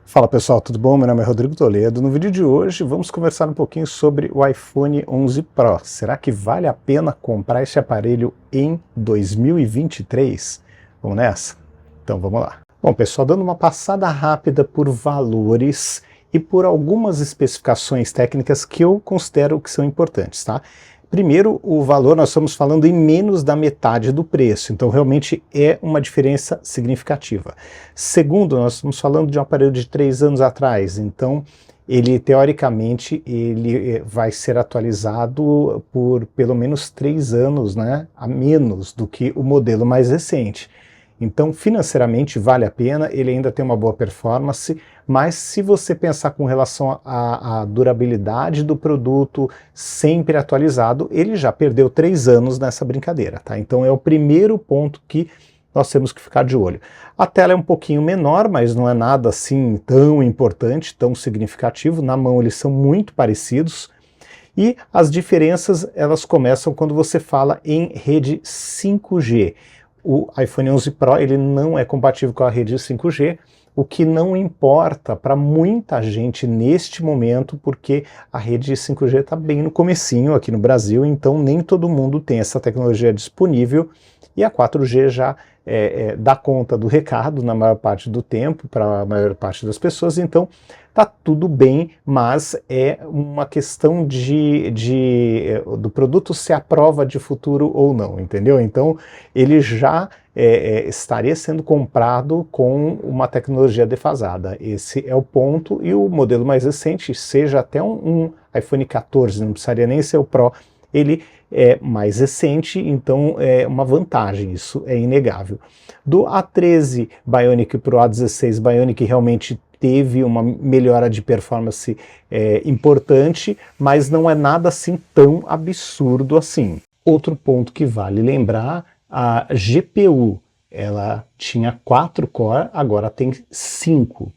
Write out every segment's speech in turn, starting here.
Fala pessoal, tudo bom? Meu nome é Rodrigo Toledo. No vídeo de hoje vamos conversar um pouquinho sobre o iPhone 11 Pro. Será que vale a pena comprar esse aparelho em 2023? Vamos nessa? Então vamos lá. Bom pessoal, dando uma passada rápida por valores e por algumas especificações técnicas que eu considero que são importantes, tá? Primeiro, o valor, nós estamos falando em menos da metade do preço, então realmente é uma diferença significativa. Segundo, nós estamos falando de um aparelho de 3 anos atrás, então ele, teoricamente, ele vai ser atualizado por pelo menos 3 anos, né, a menos do que o modelo mais recente. Então, financeiramente, vale a pena, ele ainda tem uma boa performance, mas se você pensar com relação à durabilidade do produto sempre atualizado, ele já perdeu 3 anos nessa brincadeira, tá? Então é o primeiro ponto que nós temos que ficar de olho. A tela é um pouquinho menor, mas não é nada assim tão importante, tão significativo. Na mão eles são muito parecidos. E as diferenças, elas começam quando você fala em rede 5G. O iPhone 11 Pro ele não é compatível com a rede 5G, o que não importa para muita gente neste momento, porque a rede 5G está bem no comecinho aqui no Brasil, então nem todo mundo tem essa tecnologia disponível, e a 4G já dá conta do recado na maior parte do tempo, para a maior parte das pessoas, então tá tudo bem, mas é uma questão do produto se aprova de futuro ou não, entendeu? Então ele já estaria sendo comprado com uma tecnologia defasada. Esse é o ponto, e o modelo mais recente, seja até um iPhone 14, não precisaria nem ser o Pro, ele é mais recente, então é uma vantagem, isso é inegável. Do A13 Bionic para o A16 Bionic realmente teve uma melhora de performance importante, mas não é nada assim tão absurdo assim. Outro ponto que vale lembrar, a GPU, ela tinha 4 core, agora tem 5.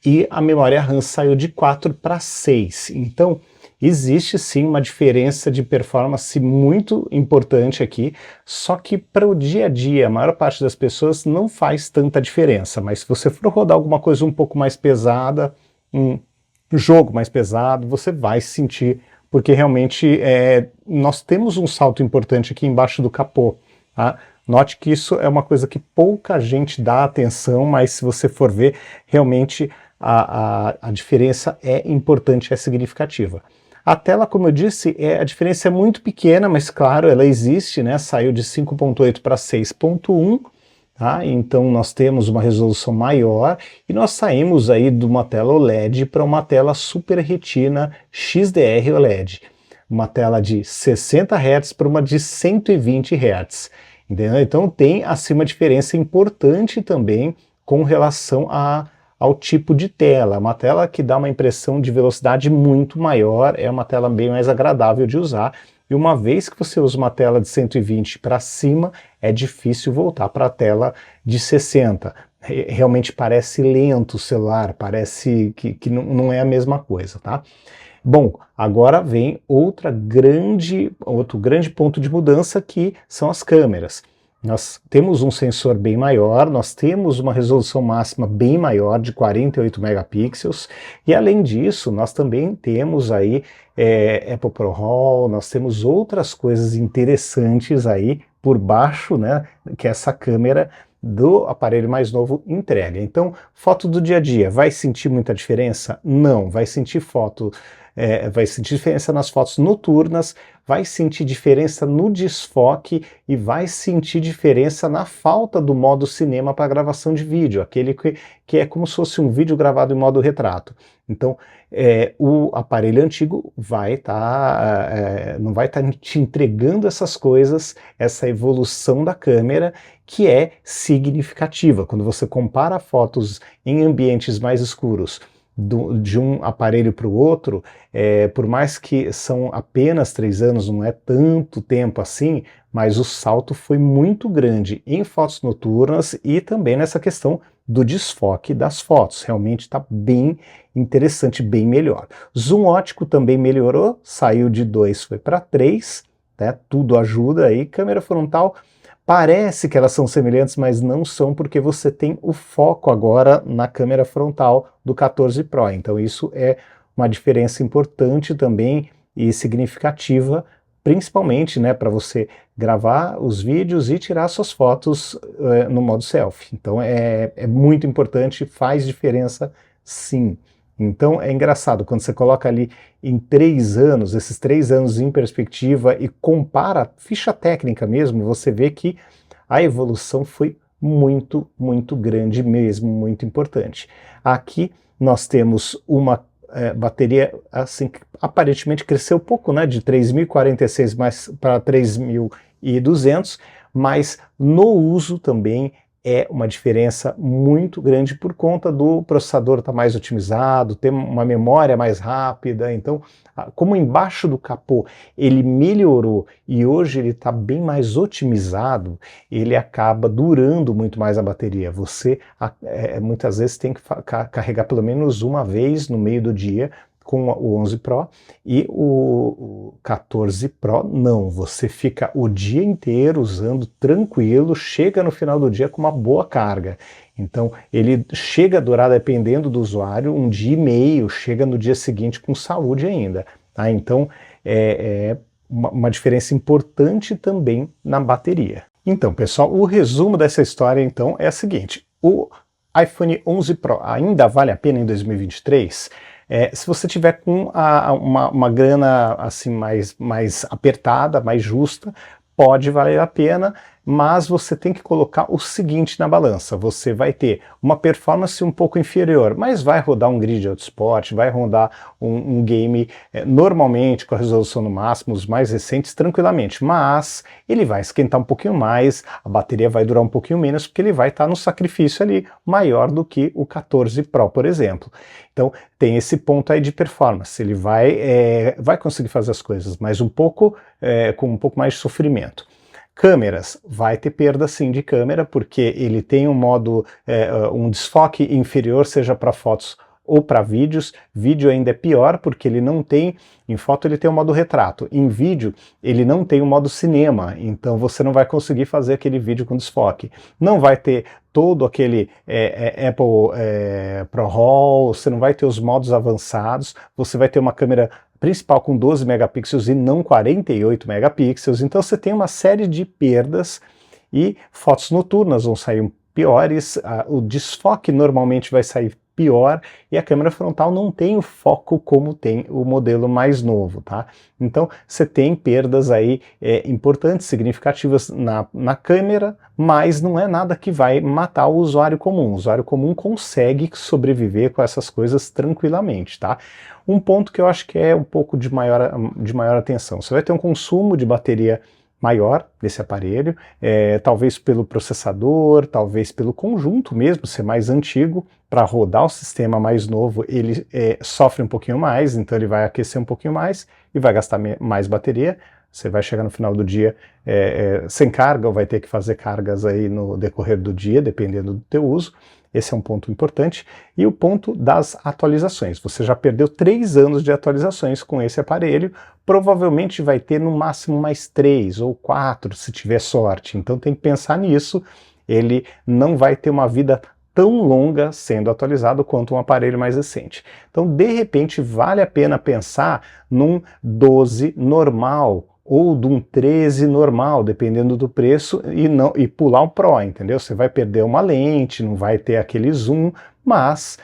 E a memória RAM saiu de 4 para 6. Então, existe sim uma diferença de performance muito importante aqui, só que para o dia a dia, a maior parte das pessoas não faz tanta diferença, mas se você for rodar alguma coisa um pouco mais pesada, um jogo mais pesado, você vai sentir, porque realmente nós temos um salto importante aqui embaixo do capô, tá? Note que isso é uma coisa que pouca gente dá atenção, mas se você for ver, realmente a diferença é importante, é significativa. A tela, como eu disse, a diferença é muito pequena, mas claro, ela existe, né? Saiu de 5.8 para 6.1, tá? Então nós temos uma resolução maior e nós saímos aí de uma tela OLED para uma tela Super Retina XDR OLED. Uma tela de 60 Hz para uma de 120 Hz. Entendeu? Então tem assim uma diferença importante também com relação ao tipo de tela. Uma tela que dá uma impressão de velocidade muito maior, é uma tela bem mais agradável de usar, e uma vez que você usa uma tela de 120 para cima, é difícil voltar para a tela de 60. Realmente parece lento o celular, parece que não é a mesma coisa, tá? Bom, agora vem outro grande ponto de mudança, que são as câmeras. Nós temos um sensor bem maior, nós temos uma resolução máxima bem maior, de 48 megapixels, e além disso, nós também temos aí Apple ProRAW, nós temos outras coisas interessantes aí por baixo, né, que essa câmera do aparelho mais novo entrega. Então, foto do dia a dia, vai sentir muita diferença? Não, vai sentir vai sentir diferença nas fotos noturnas, vai sentir diferença no desfoque e vai sentir diferença na falta do modo cinema para gravação de vídeo, aquele que é como se fosse um vídeo gravado em modo retrato. Então, o aparelho antigo não vai estar te entregando essas coisas, essa evolução da câmera, que é significativa. Quando você compara fotos em ambientes mais escuros de um aparelho para o outro, por mais que são apenas 3 anos, não é tanto tempo assim, mas o salto foi muito grande em fotos noturnas e também nessa questão do desfoque das fotos. Realmente está bem interessante, bem melhor. Zoom ótico também melhorou, saiu de 2, foi para 3, né? Tudo ajuda aí. Câmera frontal Parece que elas são semelhantes, mas não são, porque você tem o foco agora na câmera frontal do 14 Pro. Então isso é uma diferença importante também e significativa, principalmente, né, para você gravar os vídeos e tirar suas fotos no modo selfie. Então é muito importante, faz diferença sim. Então é engraçado, quando você coloca ali em 3 anos, esses 3 anos em perspectiva e compara a ficha técnica mesmo, você vê que a evolução foi muito, muito grande mesmo, muito importante. Aqui nós temos uma bateria assim, que aparentemente cresceu pouco, né, de 3.046 para 3.200, mas no uso também é uma diferença muito grande por conta do processador estar mais otimizado, ter uma memória mais rápida. Então, como embaixo do capô ele melhorou e hoje ele está bem mais otimizado, ele acaba durando muito mais a bateria. Você muitas vezes tem que carregar pelo menos uma vez no meio do dia com o 11 Pro, e o 14 Pro não, você fica o dia inteiro usando tranquilo, chega no final do dia com uma boa carga. Então ele chega a durar, dependendo do usuário, um dia e meio, chega no dia seguinte com saúde ainda. Tá? Então é uma diferença importante também na bateria. Então pessoal, o resumo dessa história então é a seguinte: o iPhone 11 Pro ainda vale a pena em 2023? Se você tiver com uma grana assim mais apertada, mais justa, pode valer a pena, mas você tem que colocar o seguinte na balança: você vai ter uma performance um pouco inferior, mas vai rodar um grid autosport, vai rodar um game normalmente com a resolução no máximo, os mais recentes, tranquilamente, mas ele vai esquentar um pouquinho mais, a bateria vai durar um pouquinho menos, porque ele vai estar no sacrifício ali maior do que o 14 Pro, por exemplo. Então tem esse ponto aí de performance, ele vai conseguir fazer as coisas, mas com um pouco mais de sofrimento. Câmeras, vai ter perda sim de câmera, porque ele tem um modo, um desfoque inferior, seja para fotos ou para vídeos. Vídeo ainda é pior, porque ele não tem, em foto ele tem o modo retrato, em vídeo ele não tem o modo cinema, então você não vai conseguir fazer aquele vídeo com desfoque. Não vai ter todo aquele Apple ProRAW, você não vai ter os modos avançados, você vai ter uma câmera principal com 12 megapixels e não 48 megapixels, então você tem uma série de perdas e fotos noturnas vão sair piores, o desfoque normalmente vai sair pior e a câmera frontal não tem o foco como tem o modelo mais novo, tá? Então você tem perdas aí importantes, significativas na câmera, mas não é nada que vai matar o usuário comum. O usuário comum consegue sobreviver com essas coisas tranquilamente, tá? Um ponto que eu acho que é um pouco de maior atenção: você vai ter um consumo de bateria maior desse aparelho, talvez pelo processador, talvez pelo conjunto mesmo ser mais antigo. Para rodar o sistema mais novo ele sofre um pouquinho mais, então ele vai aquecer um pouquinho mais e vai gastar mais bateria. Você vai chegar no final do dia sem carga, ou vai ter que fazer cargas aí no decorrer do dia, dependendo do teu uso. Esse é um ponto importante. E o ponto das atualizações. Você já perdeu 3 anos de atualizações com esse aparelho, provavelmente vai ter no máximo mais 3 ou 4, se tiver sorte. Então tem que pensar nisso. Ele não vai ter uma vida tão longa sendo atualizado quanto um aparelho mais recente. Então, de repente, vale a pena pensar num 12 normal, ou de um 13 normal, dependendo do preço, e pular o Pro, entendeu? Você vai perder uma lente, não vai ter aquele zoom, mas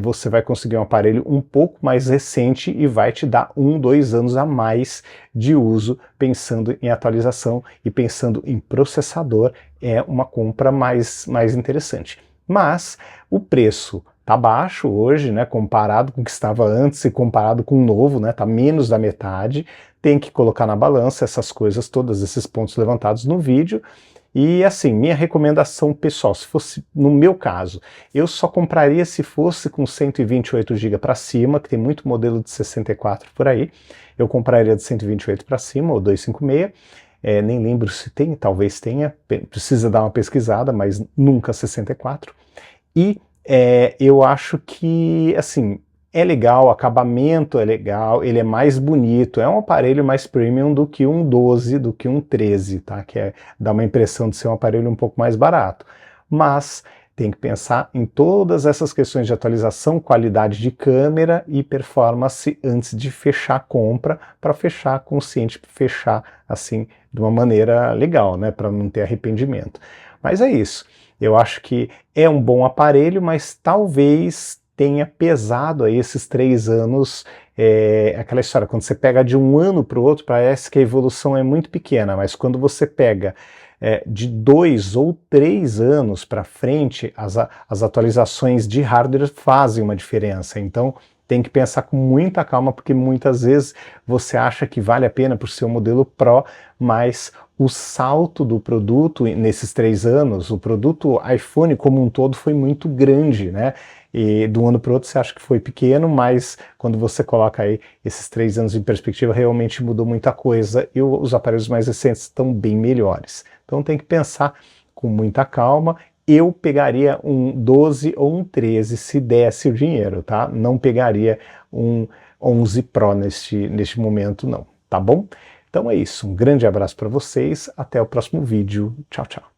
você vai conseguir um aparelho um pouco mais recente e vai te dar 1, 2 anos a mais de uso, pensando em atualização e pensando em processador. É uma compra mais interessante. Mas o preço tá baixo hoje, né, comparado com o que estava antes e comparado com o novo, né, tá menos da metade. Tem que colocar na balança essas coisas, todos esses pontos levantados no vídeo. E assim, minha recomendação pessoal, se fosse no meu caso, eu só compraria se fosse com 128 GB para cima, que tem muito modelo de 64 por aí. Eu compraria de 128 para cima, ou 256. Nem lembro se tem, talvez tenha, precisa dar uma pesquisada, mas nunca 64. E eu acho que, assim, é legal, o acabamento é legal, ele é mais bonito, é um aparelho mais premium do que um 12, do que um 13, tá? Dá uma impressão de ser um aparelho um pouco mais barato. Mas tem que pensar em todas essas questões de atualização, qualidade de câmera e performance antes de fechar a compra, para fechar consciente, fechar assim de uma maneira legal, né? Para não ter arrependimento. Mas é isso. Eu acho que é um bom aparelho, mas talvez tenha pesado aí esses 3 anos, aquela história, quando você pega de um ano para o outro, parece que a evolução é muito pequena, mas quando você pega de 2 ou 3 anos para frente, as atualizações de hardware fazem uma diferença. Então tem que pensar com muita calma, porque muitas vezes você acha que vale a pena por ser um modelo Pro, mas o salto do produto nesses 3 anos, o produto iPhone como um todo foi muito grande, né? E de um ano para o outro você acha que foi pequeno, mas quando você coloca aí esses 3 anos em perspectiva, realmente mudou muita coisa e os aparelhos mais recentes estão bem melhores. Então tem que pensar com muita calma. Eu pegaria um 12 ou um 13 se desse o dinheiro, tá? Não pegaria um 11 Pro neste momento, não, tá bom? Então é isso, um grande abraço para vocês, até o próximo vídeo, tchau, tchau.